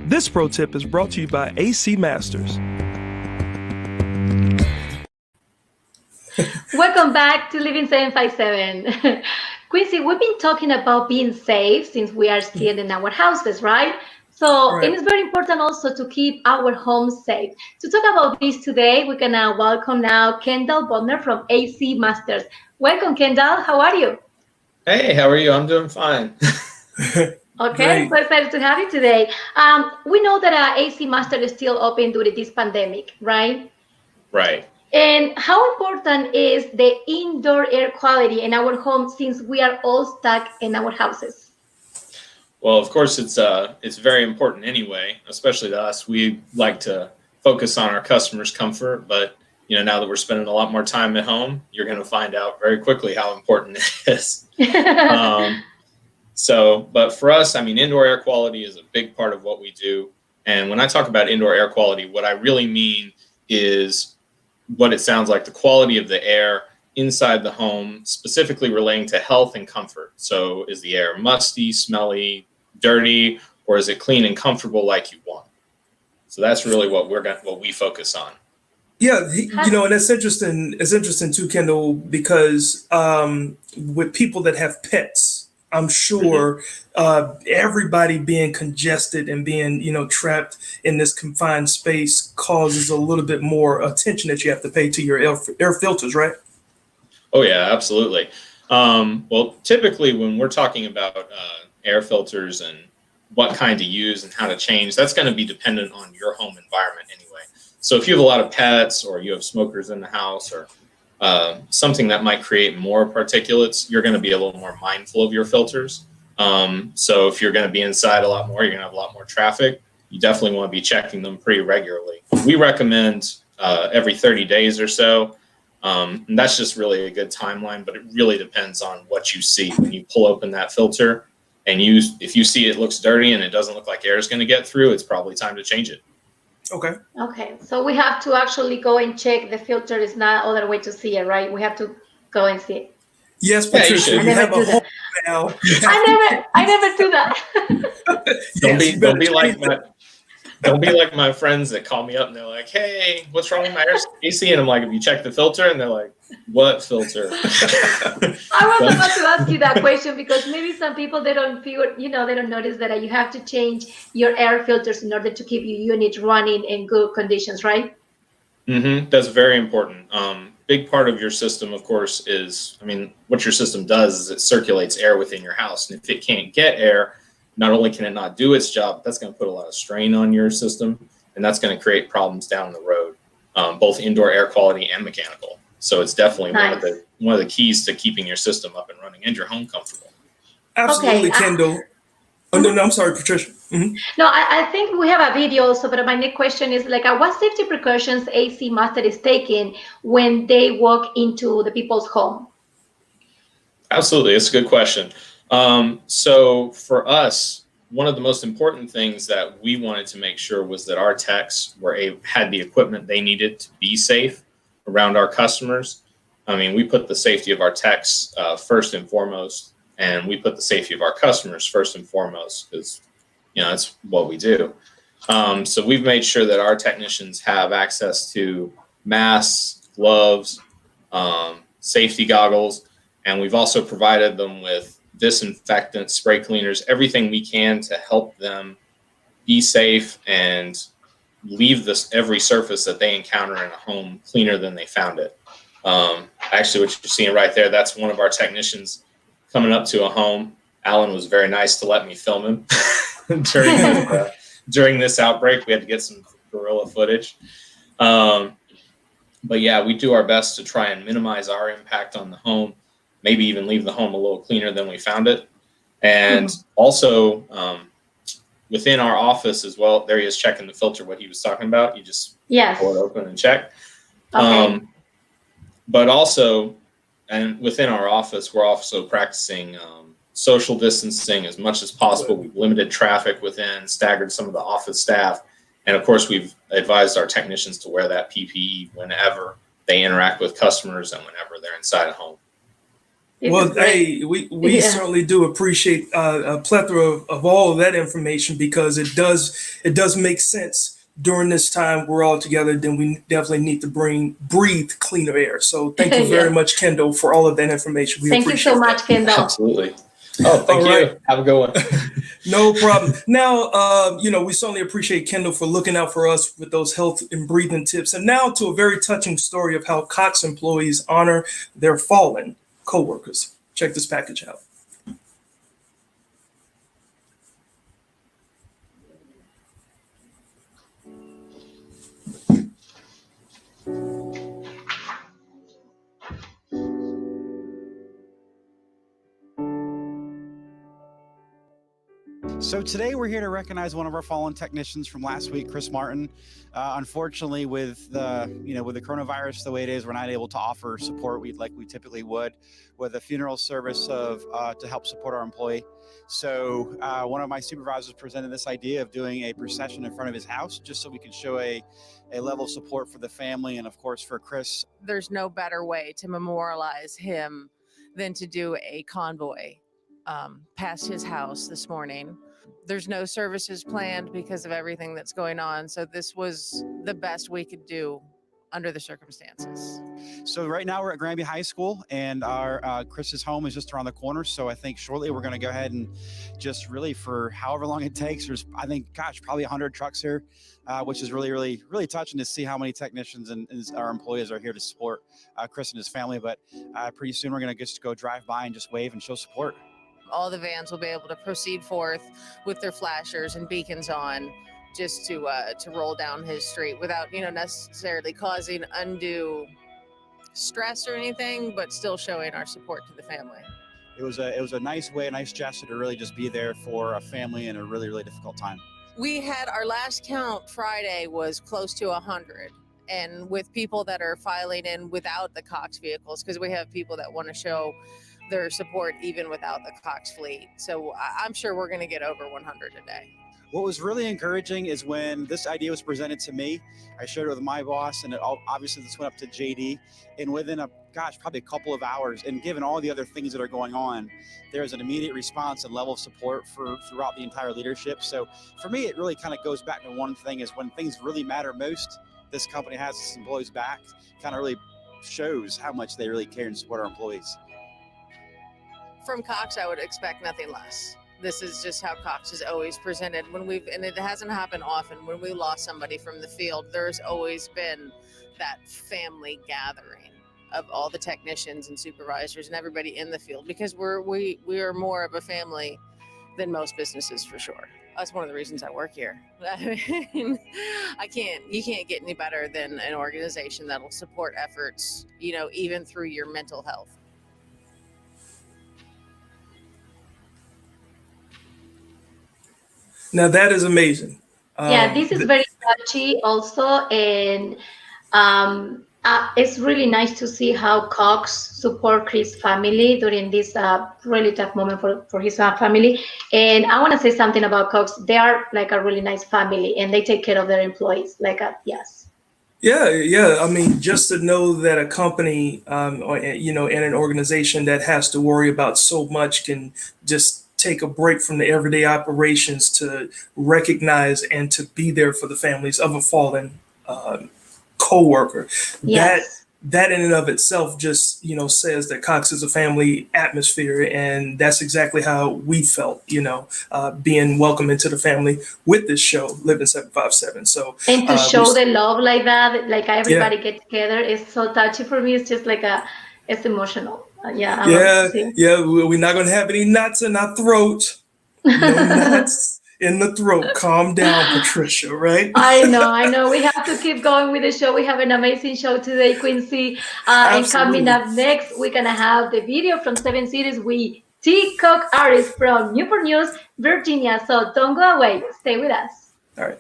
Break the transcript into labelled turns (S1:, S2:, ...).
S1: This pro tip is brought to you by AC Masters.
S2: Welcome back to Living 757. Quincy, we've been talking about being safe since we are still in our houses, right? So
S1: Right.
S2: it is very important also to keep our homes safe. To talk about this today, we're gonna welcome now Kendall Bodner from AC Masters. Welcome, Kendall. How are you?
S3: Hey, how are you? I'm doing fine.
S2: Okay, so excited to have you today. We know that AC Master is still open during this pandemic, right?
S3: Right.
S2: And how important is the indoor air quality in our homes since we are all stuck in our houses?
S3: Well, of course, it's very important anyway, especially to us. We like to focus on our customers' comfort, but now that we're spending a lot more time at home, you're going to find out very quickly how important it is. But for us, I mean, indoor air quality is a big part of what we do. And when I talk about indoor air quality, what I really mean is what it sounds like, the quality of the air inside the home, specifically relating to health and comfort. So is the air musty, smelly, dirty, or is it clean and comfortable like you want? So that's really what we focus on.
S1: Yeah, and it's interesting. It's interesting too, Kendall, because with people that have pets, I'm sure everybody being congested and being, trapped in this confined space causes a little bit more attention that you have to pay to your air filters, right?
S3: Oh yeah, absolutely. Well, typically when we're talking about air filters and what kind to use and how to change, that's going to be dependent on your home environment anyway. So if you have a lot of pets or you have smokers in the house or something that might create more particulates, you're going to be a little more mindful of your filters. So if you're going to be inside a lot more, you're going to have a lot more traffic. You definitely want to be checking them pretty regularly. We recommend every 30 days or so. And that's just really a good timeline, but it really depends on what you see. When you pull open that filter and if you see it looks dirty and it doesn't look like air is going to get through, it's probably time to change it.
S2: Okay, so we have to actually go and check the filter. Is not other way to see it, right? We have to go and see it.
S1: Yes, Patricia, you have a home now.
S2: I never do that.
S3: Don't be like my friends that call me up and they're like, "Hey, what's wrong with my AC?" And I'm like, "Have you checked the filter?" And they're like, "What filter?"
S2: I was about to ask you that question because maybe some people, they don't notice that you have to change your air filters in order to keep your unit running in good conditions, right?
S3: Mm-hmm. That's very important. Big part of your system, of course, what your system does is it circulates air within your house. And if it can't get air, not only can it not do its job, but that's going to put a lot of strain on your system, and that's going to create problems down the road, both indoor air quality and mechanical. So it's definitely one of the keys to keeping your system up and running and your home comfortable.
S1: Absolutely, Kendall. Oh, no, I'm sorry, Patricia. Mm-hmm.
S2: No, I think we have a video also, but my next question is what safety precautions AC Master is taking when they walk into the people's home?
S3: Absolutely, it's a good question. So for us, one of the most important things that we wanted to make sure was that our techs had the equipment they needed to be safe around our customers. I mean, we put the safety of our techs first and foremost, and we put the safety of our customers first and foremost because, that's what we do. So we've made sure that our technicians have access to masks, gloves, safety goggles, and we've also provided them with disinfectants, spray cleaners, everything we can to help them be safe and leave every surface that they encounter in a home cleaner than they found it. Actually, what you're seeing right there, that's one of our technicians coming up to a home. Alan was very nice to let me film him during this outbreak. We had to get some guerrilla footage. But yeah, we do our best to try and minimize our impact on the home, maybe even leave the home a little cleaner than we found it. And also within our office as well, there he is checking the filter, what he was talking about. You just pull it open and check.
S2: Okay.
S3: But also, and within our office, we're also practicing social distancing as much as possible. We've limited traffic within, staggered some of the office staff. And of course, we've advised our technicians to wear that PPE whenever they interact with customers and whenever they're inside a home.
S2: This
S1: Well,
S2: is great.
S1: hey, we
S2: Yeah.
S1: certainly do appreciate a plethora of all of that information because it does make sense during this time we're all together. Then we definitely need to breathe cleaner air. So thank you very
S2: Yeah.
S1: much, Kendall, for all of that information. We
S2: Thank you so
S1: appreciate
S2: much,
S1: that.
S2: Kendall.
S3: Absolutely. Oh, thank
S1: All
S3: you.
S1: right.
S3: Have a good one.
S1: No problem. Now, we certainly appreciate Kendall for looking out for us with those health and breathing tips. And now to a very touching story of how Cox employees honor their fallen coworkers. Check this package out.
S4: So today we're here to recognize one of our fallen technicians from last week, Chris Martin. Unfortunately, with the coronavirus the way it is, we're not able to offer support like we typically would with a funeral service to help support our employee. So one of my supervisors presented this idea of doing a procession in front of his house, just so we can show a level of support for the family and of course for Chris.
S5: There's no better way to memorialize him than to do a convoy past his house this morning. There's no services planned because of everything that's going on. So this was the best we could do under the circumstances.
S4: So right now we're at Granby High School, and our Chris's home is just around the corner. So I think shortly we're going to go ahead and just really, for however long it takes, there's probably 100 trucks here, which is really, really, really touching to see how many technicians and our employees are here to support Chris and his family. But pretty soon we're going to just go drive by and just wave and show support.
S5: All the vans will be able to proceed forth with their flashers and beacons on, just to roll down his street without necessarily causing undue stress or anything, but still showing our support to the family.
S4: It was a nice way, a nice gesture to really just be there for a family in a really, really difficult time.
S5: We had our last count Friday was close to 100, and with people that are filing in without the Cox vehicles, because we have people that want to show their support even without the Cox fleet. So I'm sure we're going to get over 100 today.
S4: What was really encouraging is when this idea was presented to me, I shared it with my boss, and obviously this went up to JD, and within probably a couple of hours, and given all the other things that are going on, there's an immediate response and level of support throughout the entire leadership. So for me, it really kind of goes back to one thing, is when things really matter most, this company has its employees back, kind of really shows how much they really care and support our employees.
S5: From Cox, I would expect nothing less. This is just how Cox is always presented. And it hasn't happened often, when we lost somebody from the field, there's always been that family gathering of all the technicians and supervisors and everybody in the field, because we are more of a family than most businesses, for sure. That's one of the reasons I work here. I mean, you can't get any better than an organization that'll support efforts, even through your mental health.
S1: Now that is amazing.
S2: Yeah, this is very touchy also, and it's really nice to see how Cox support Chris' family during this really tough moment for his family. And I want to say something about Cox. They are like a really nice family, and they take care of their employees. Yes.
S1: Yeah. I mean, just to know that a company, and an organization that has to worry about so much can just take a break from the everyday operations to recognize and to be there for the families of a fallen co-worker.
S2: Yes.
S1: That in and of itself just, says that Cox is a family atmosphere. And that's exactly how we felt, being welcomed into the family with this show, Living 757. So,
S2: and to show the love like that, like everybody get together, is so touchy for me. It's just it's emotional. Yeah.
S1: We're not going to have any knots in our throat. No knots in the throat. Calm down, Patricia, right?
S2: I know. We have to keep going with the show. We have an amazing show today, Quincy. And coming up next, we're going to have the video from 7 Cities with T. Cook artist from Newport News, Virginia. So don't go away. Stay with us.
S1: All right.